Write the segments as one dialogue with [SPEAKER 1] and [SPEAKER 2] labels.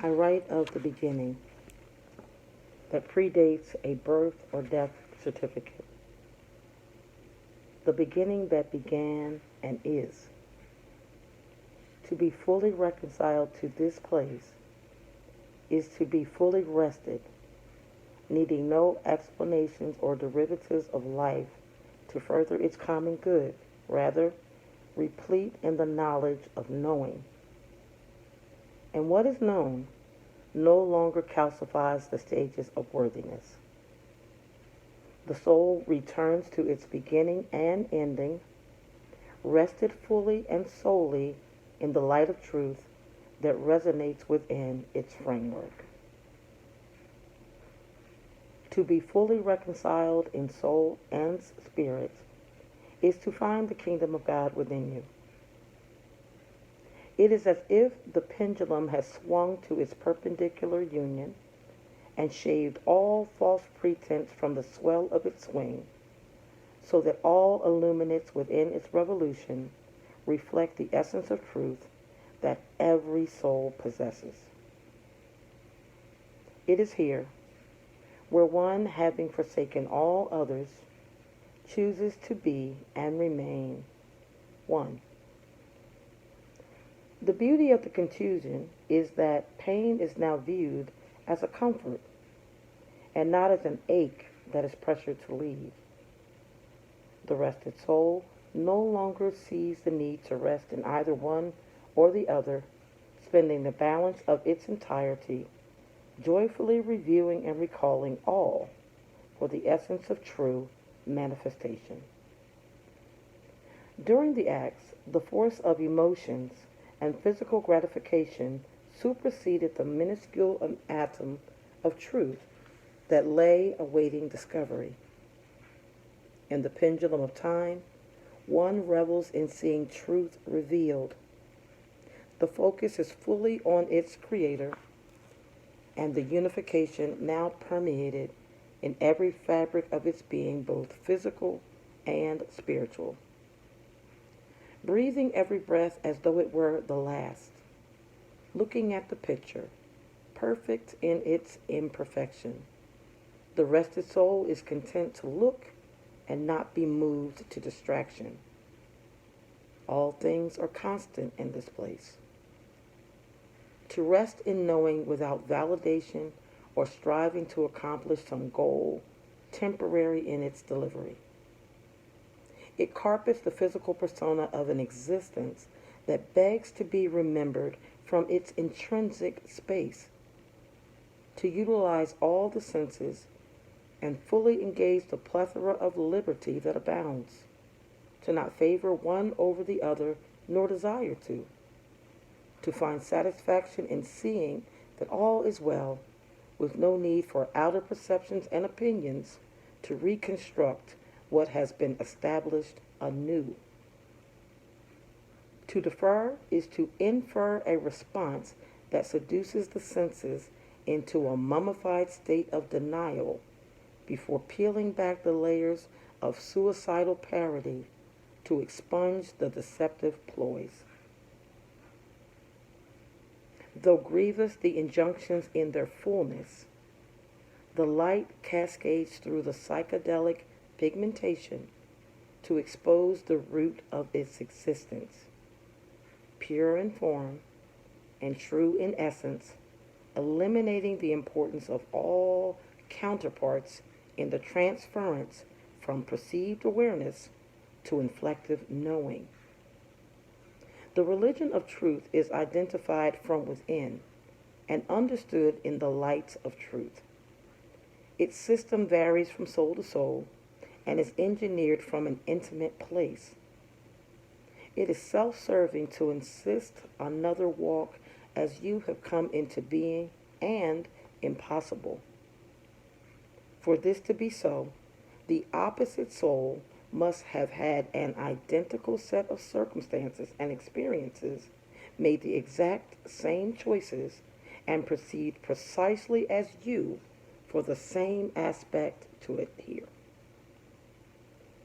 [SPEAKER 1] I write of the beginning that predates a birth or death certificate, the beginning that began and is. To be fully reconciled to this place is to be fully rested, needing no explanations or derivatives of life to further its common good, rather, replete in the knowledge of knowing. And what is known no longer calcifies the stages of worthiness. The soul returns to its beginning and ending, rested fully and solely in the light of truth that resonates within its framework. To be fully reconciled in soul and spirit is to find the kingdom of God within you. It is as if the pendulum has swung to its perpendicular union and shaved all false pretense from the swell of its swing, so that all illuminates within its revolution reflect the essence of truth that every soul possesses. It is here where one, having forsaken all others, chooses to be and remain one. The beauty of the confusion is that pain is now viewed as a comfort and not as an ache that is pressured to leave. The rested soul no longer sees the need to rest in either one or the other, spending the balance of its entirety, joyfully reviewing and recalling all for the essence of true manifestation. During the acts, the force of emotions and physical gratification superseded the minuscule atom of truth that lay awaiting discovery. In the pendulum of time, one revels in seeing truth revealed. The focus is fully on its creator, and the unification now permeated in every fabric of its being, both physical and spiritual. Breathing every breath as though it were the last, looking at the picture, perfect in its imperfection. The rested soul is content to look and not be moved to distraction. All things are constant in this place. To rest in knowing without validation or striving to accomplish some goal temporary in its delivery. It carpets the physical persona of an existence that begs to be remembered from its intrinsic space, to utilize all the senses and fully engage the plethora of liberty that abounds, to not favor one over the other nor desire to find satisfaction in seeing that all is well, with no need for outer perceptions and opinions to reconstruct what has been established anew. To defer is to infer a response that seduces the senses into a mummified state of denial before peeling back the layers of suicidal parody to expunge the deceptive ploys. Though grievous the injunctions in their fullness, the light cascades through the psychedelic pigmentation to expose the root of its existence, pure in form and true in essence, eliminating the importance of all counterparts in the transference from perceived awareness to inflective knowing. The religion of truth is identified from within and understood in the light of truth. Its system varies from soul to soul and is engineered from an intimate place. It is self-serving to insist another walk as you have come into being and impossible. For this to be so, the opposite soul must have had an identical set of circumstances and experiences, made the exact same choices, and perceived precisely as you for the same aspect to adhere.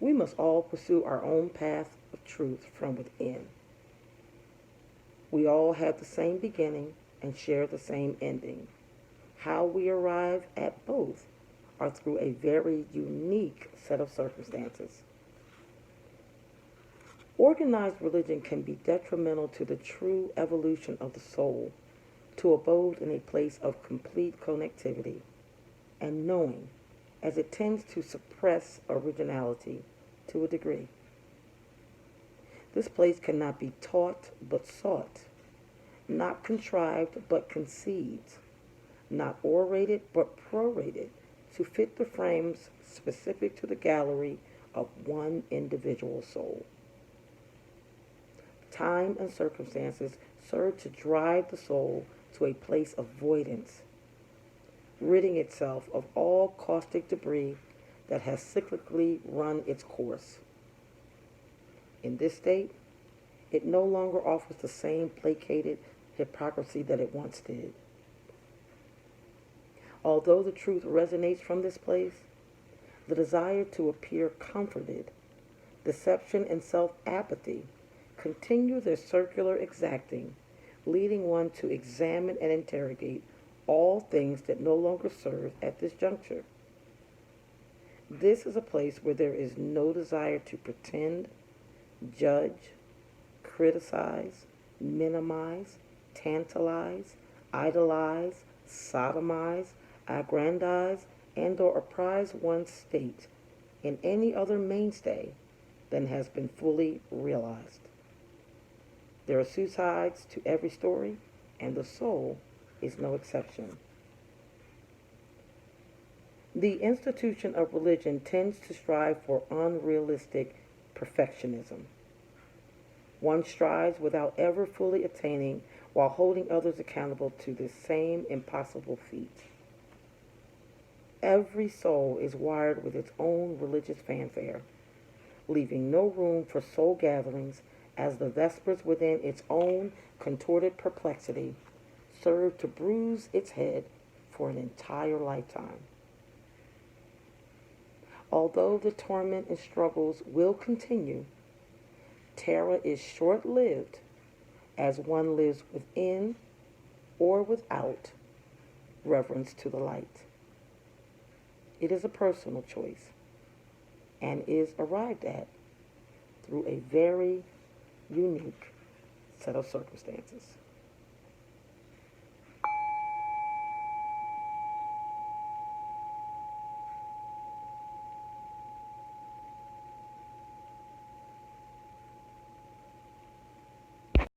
[SPEAKER 1] We must all pursue our own path of truth from within. We all have the same beginning and share the same ending. How we arrive at both are through a very unique set of circumstances. Organized religion can be detrimental to the true evolution of the soul to abode in a place of complete connectivity and knowing, as it tends to suppress originality to a degree. This place cannot be taught but sought, not contrived but conceived, not orated but prorated to fit the frames specific to the gallery of one individual soul. Time and circumstances serve to drive the soul to a place of voidance, ridding itself of all caustic debris that has cyclically run its course. In this state, it no longer offers the same placated hypocrisy that it once did. Although the truth resonates from this place, the desire to appear comforted, deception, and self-apathy continue their circular exacting, leading one to examine and interrogate all things that no longer serve at this juncture. This is a place where there is no desire to pretend, judge, criticize, minimize, tantalize, idolize, sodomize, aggrandize, and or apprise one's state in any other mainstay than has been fully realized. There are two sides to every story, and the soul is no exception. The institution of religion tends to strive for unrealistic perfectionism. One strives without ever fully attaining while holding others accountable to the same impossible feat. Every soul is wired with its own religious fanfare, leaving no room for soul gatherings as the vespers within its own contorted perplexity serve to bruise its head for an entire lifetime. Although the torment and struggles will continue, terror is short-lived as one lives within or without reverence to the light. It is a personal choice and is arrived at through a very unique set of circumstances.